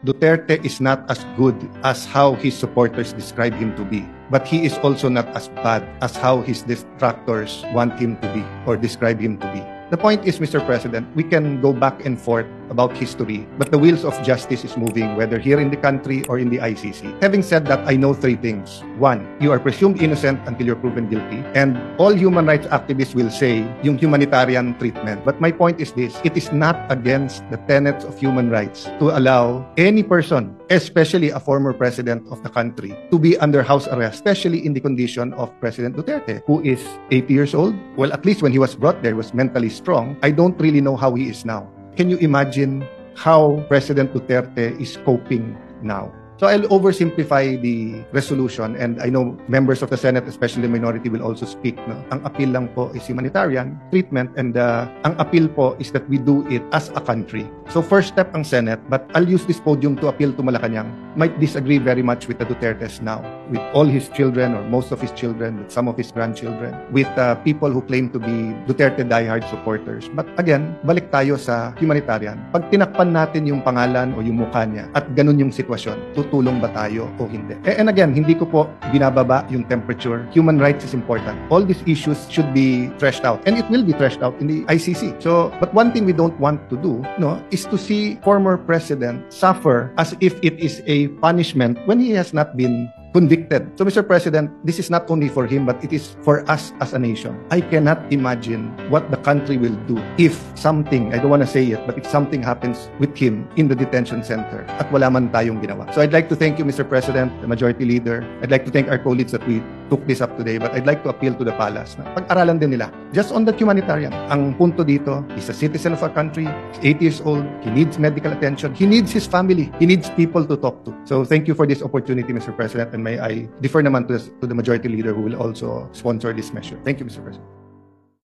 Duterte is not as good as how his supporters describe him to be. But he is also not as bad as how his detractors want him to be or describe him to be. The point is, Mr. President, we can go back and forth about history, but the wheels of justice is moving, whether here in the country or in the ICC. Having said that, I know three things. One, you are presumed innocent until you're proven guilty. And all human rights activists will say yung humanitarian treatment. But my point is this, it is not against the tenets of human rights to allow any person, especially a former president of the country, to be under house arrest, especially in the condition of President Duterte, who is 80 years old. Well, at least when he was brought there, he was mentally strong. I don't really know how he is now. Can you imagine how President Duterte is coping now? So I'll oversimplify the resolution, and I know members of the Senate, especially the minority, will also speak. No? Ang appeal lang po is humanitarian treatment, and ang appeal po is that we do it as a country. So first step ang Senate, but I'll use this podium to appeal to Malacanang. Might disagree very much with the Dutertes now, with all his children or most of his children, with some of his grandchildren, with people who claim to be Duterte diehard supporters. But again, balik tayo sa humanitarian. Pag tinakpan natin yung pangalan o yung mukha niya at ganun yung sitwasyon, tutulong ba tayo o hindi? And again, hindi ko po binababa yung temperature. Human rights is important. All these issues should be threshed out, and it will be threshed out in the ICC. So, but one thing we don't want to do, no, is to see former president suffer as if it is a punishment when he has not been convicted. So, Mr. President, this is not only for him, but it is for us as a nation. I cannot imagine what the country will do if something, I don't want to say it, but if something happens with him in the detention center at wala man tayong ginawa. So, I'd like to thank you, Mr. President, the Majority Leader. I'd like to thank our colleagues that we took this up today, but I'd like to appeal to the palace na pag-aralan din nila. Just on the humanitarian, ang punto dito, he's a citizen of our country, he's 80 years old, he needs medical attention, he needs his family, he needs people to talk to. So, thank you for this opportunity, Mr. President, and may I defer naman to the Majority Leader who will also sponsor this measure. Thank you, Mr. President.